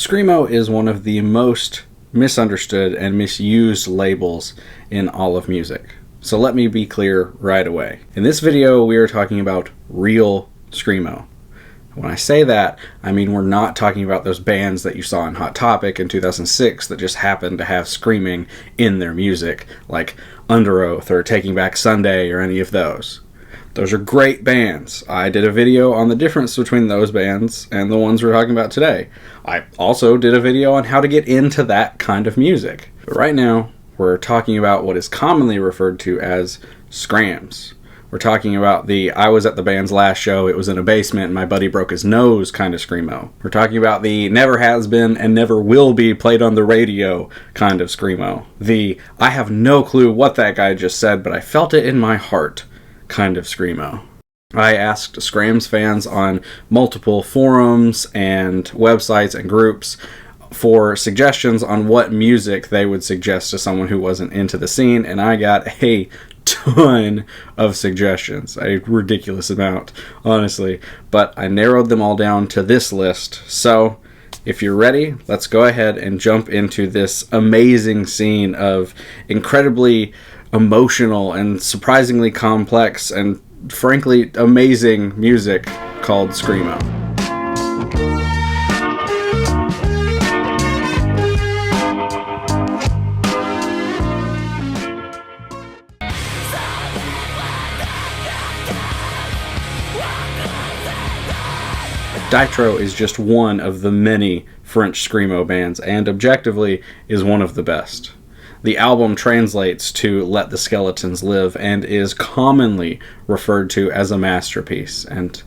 Screamo is one of the most misunderstood and misused labels in all of music. So let me be clear right away. In this video, we are talking about real Screamo. When I say that, I mean we're not talking about those bands that you saw in Hot Topic in 2006 that just happened to have screaming in their music, like Under Oath or Taking Back Sunday or any of those. Those are great bands. I did a video on the difference between those bands and the ones we're talking about today. I also did a video on how to get into that kind of music. But right now, we're talking about what is commonly referred to as scrams. We're talking about the I was at the band's last show, it was in a basement, and my buddy broke his nose kind of Screamo. We're talking about the never has been and never will be played on the radio kind of Screamo. The I have no clue what that guy just said, but I felt it in my heart kind of Screamo. I asked Scrams fans on multiple forums and websites and groups for suggestions on what music they would suggest to someone who wasn't into the scene, and I got a ton of suggestions, a ridiculous amount, honestly, but I narrowed them all down to this list. So if you're ready, let's go ahead and jump into this amazing scene of incredibly emotional and surprisingly complex and frankly amazing music called Screamo. Ditro is just one of the many French Screamo bands, and objectively is one of the best. The album translates to Let the Skeletons Live and is commonly referred to as a masterpiece, and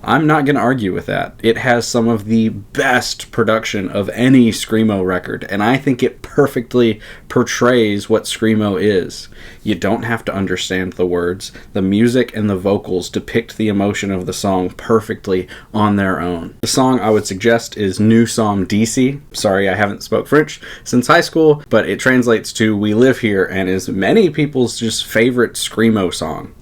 I'm not going to argue with that. It has some of the best production of any Screamo record, and I think it perfectly portrays what Screamo is. You don't have to understand the words. The music and the vocals depict the emotion of the song perfectly on their own. The song I would suggest is Nous sommes d'ici. Sorry, I haven't spoke French since high school, but it translates to We Live Here and is many people's just favorite Screamo song.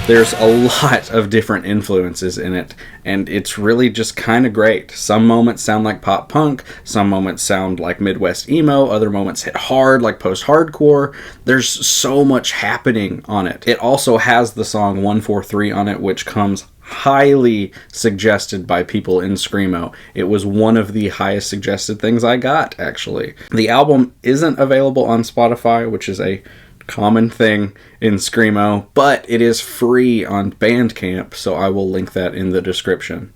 There's a lot of different influences in it, and it's really just kind of great. Some moments sound like pop punk, some moments sound like Midwest emo, other moments hit hard like post-hardcore. There's so much happening on it. It also has the song 143 on it, which comes highly suggested by people in Screamo. It was one of the highest suggested things I got, actually. The album isn't available on Spotify, which is a common thing in Screamo, but it is free on Bandcamp, so I will link that in the description.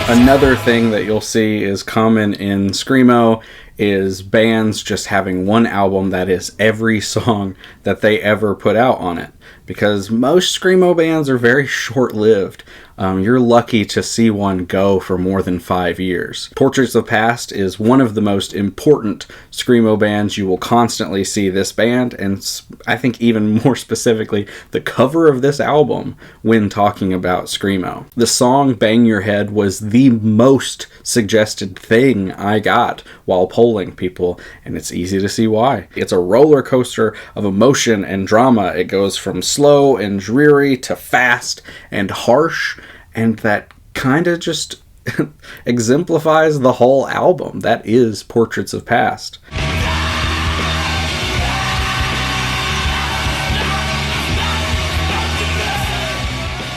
Another thing that you'll see is common in Screamo is bands just having one album that is every song that they ever put out on it, because most Screamo bands are very short-lived. You're lucky to see one go for more than 5 years. Portraits of Past is one of the most important Screamo bands. You will constantly see this band, and I think even more specifically, the cover of this album when talking about Screamo. The song Bang Your Head was the most suggested thing I got while polling people, and it's easy to see why. It's a roller coaster of emotion and drama. It goes from slow and dreary to fast and harsh, and that kind of just exemplifies the whole album. That is Portraits of Past.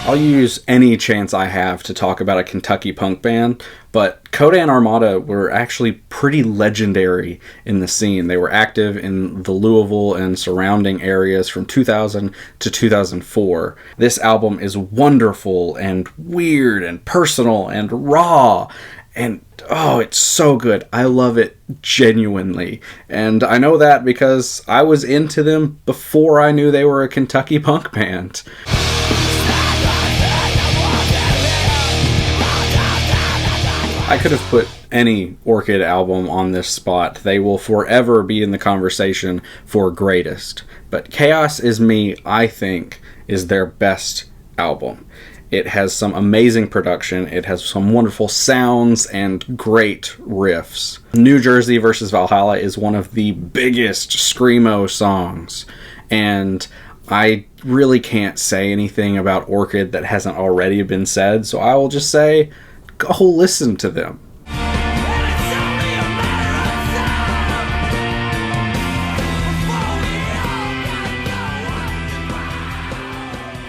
I'll use any chance I have to talk about a Kentucky punk band, but Kodan Armada were actually pretty legendary in the scene. They were active in the Louisville and surrounding areas from 2000 to 2004. This album is wonderful and weird and personal and raw, and oh, it's so good. I love it genuinely. And I know that because I was into them before I knew they were a Kentucky punk band. I could have put any ORCHID album on this spot. They will forever be in the conversation for greatest. But Chaos Is Me, I think, is their best album. It has some amazing production. It has some wonderful sounds and great riffs. New Jersey versus Valhalla is one of the biggest Screamo songs. And I really can't say anything about ORCHID that hasn't already been said, so I will just say, go listen to them.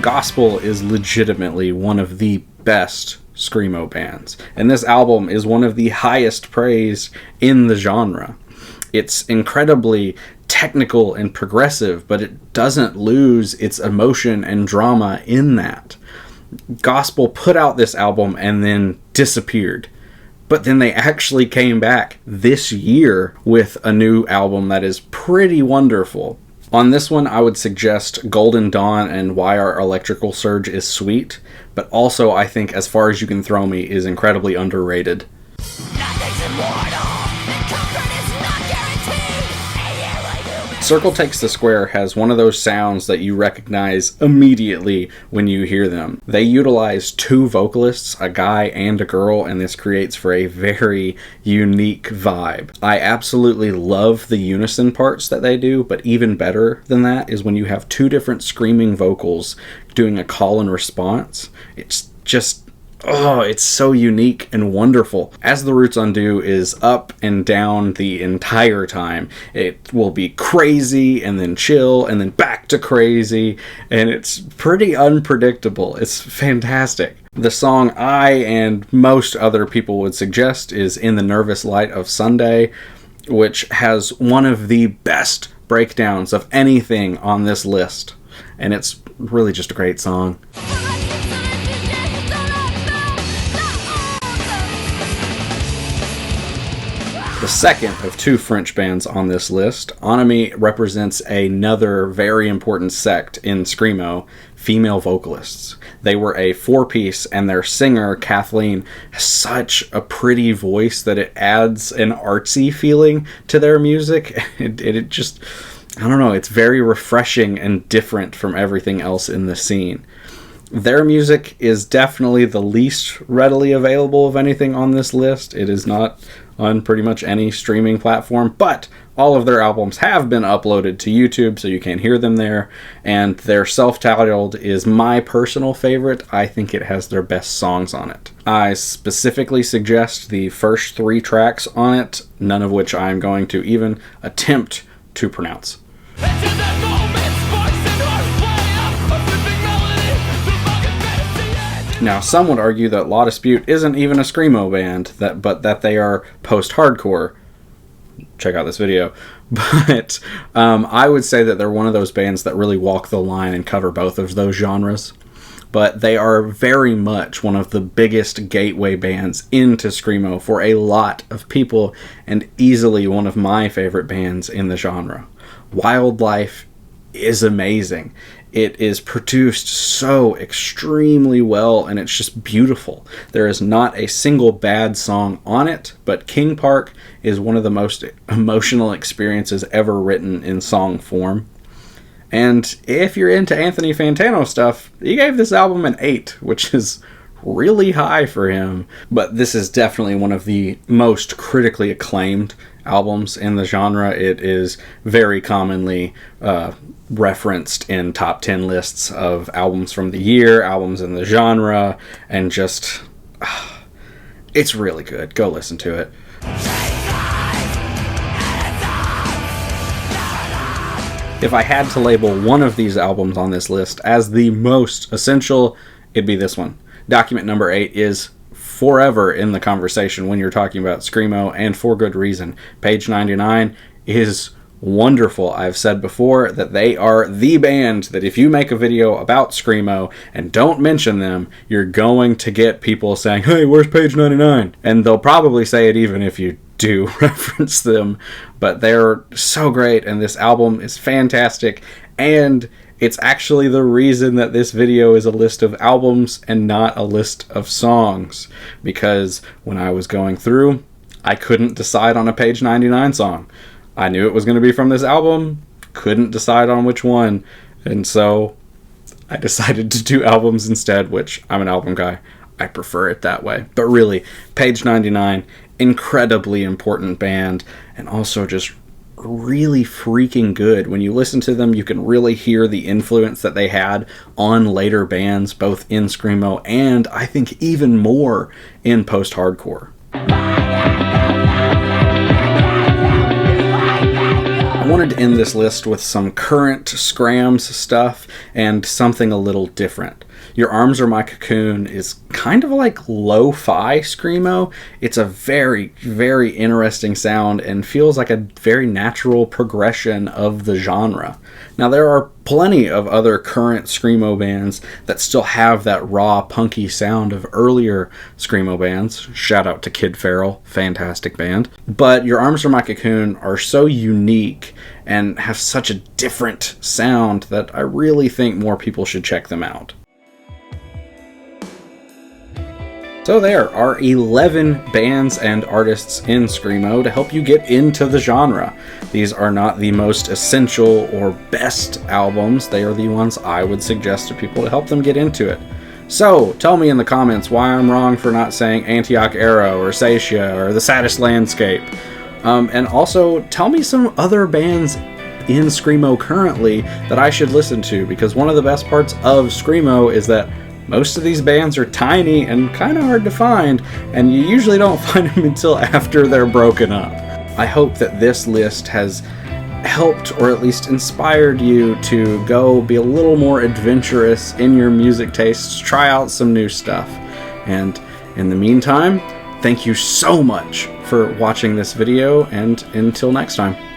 Gospel is legitimately one of the best Screamo bands, and this album is one of the highest praise in the genre. It's incredibly technical and progressive, but it doesn't lose its emotion and drama in that. Gospel put out this album and then disappeared, but then they actually came back this year with a new album that is pretty wonderful. On this one, I would suggest Golden Dawn and Why Our Electrical Surge is Sweet, but also I think As Far As You Can Throw Me is incredibly underrated. Circle Takes the Square has one of those sounds that you recognize immediately when you hear them. They utilize two vocalists, a guy and a girl, and this creates for a very unique vibe. I absolutely love the unison parts that they do, but even better than that is when you have two different screaming vocals doing a call and response. It's just, oh, it's so unique and wonderful. As the Roots Undo is up and down the entire time. It will be crazy and then chill and then back to crazy, and it's pretty unpredictable. It's fantastic. The song I and most other people would suggest is In the Nervous Light of Sunday, which has one of the best breakdowns of anything on this list, and it's really just a great song. The second of two French bands on this list, Anomie represents another very important sect in Screamo, female vocalists. They were a four-piece, and their singer, Kathleen, has such a pretty voice that it adds an artsy feeling to their music. It just, I don't know, it's very refreshing and different from everything else in the scene. Their music is definitely the least readily available of anything on this list. It is not on pretty much any streaming platform, but all of their albums have been uploaded to YouTube, so you can hear them there, and their self-titled is my personal favorite. I think it has their best songs on it. I specifically suggest the first 3 tracks on it, none of which I'm going to even attempt to pronounce. Now, some would argue that Law Dispute isn't even a Screamo band, but that they are post-hardcore. Check out this video. But I would say that they're one of those bands that really walk the line and cover both of those genres. But they are very much one of the biggest gateway bands into Screamo for a lot of people, and easily one of my favorite bands in the genre. Wildlife is amazing. It is produced so extremely well, and it's just beautiful. There is not a single bad song on it, but King Park is one of the most emotional experiences ever written in song form. And if you're into Anthony Fantano stuff, he gave this album an 8, which is really high for him. But this is definitely one of the most critically acclaimed albums in the genre. It is very commonly referenced in top 10 lists of albums from the year, albums in the genre, and just it's really good. Go listen to it. If I had to label one of these albums on this list as the most essential, it'd be this one. Document number 8 is forever in the conversation when you're talking about Screamo, and for good reason. PageninetyNine is wonderful. I've said before that they are the band that if you make a video about Screamo and don't mention them, you're going to get people saying, "Hey, where's PageninetyNine?" And they'll probably say it even if you do reference them, but they're so great, and this album is fantastic, and it's actually the reason that this video is a list of albums and not a list of songs, because when I was going through, I couldn't decide on a PageninetyNine song. I knew it was going to be from this album, couldn't decide on which one, and so I decided to do albums instead, which I'm an album guy. I prefer it that way. But really, PageninetyNine, incredibly important band, and also just really freaking good. When you listen to them, you can really hear the influence that they had on later bands, both in Screamo and I think even more in post-hardcore. I wanted to end this list with some current Scrams stuff and something a little different. Your Arms Are My Cocoon is kind of like lo-fi Screamo. It's a very, very interesting sound and feels like a very natural progression of the genre. Now, there are plenty of other current Screamo bands that still have that raw, punky sound of earlier Screamo bands. Shout out to Kid Feral, fantastic band. But Your Arms Are My Cocoon are so unique and have such a different sound that I really think more people should check them out. So there are 11 bands and artists in Screamo to help you get into the genre. These are not the most essential or best albums. They are the ones I would suggest to people to help them get into it. So tell me in the comments why I'm wrong for not saying Antioch Arrow or Satia or The Saddest Landscape. And also tell me some other bands in Screamo currently that I should listen to, because one of the best parts of Screamo is that most of these bands are tiny and kind of hard to find, and you usually don't find them until after they're broken up. I hope that this list has helped or at least inspired you to go be a little more adventurous in your music tastes, try out some new stuff. And in the meantime, thank you so much for watching this video, and until next time.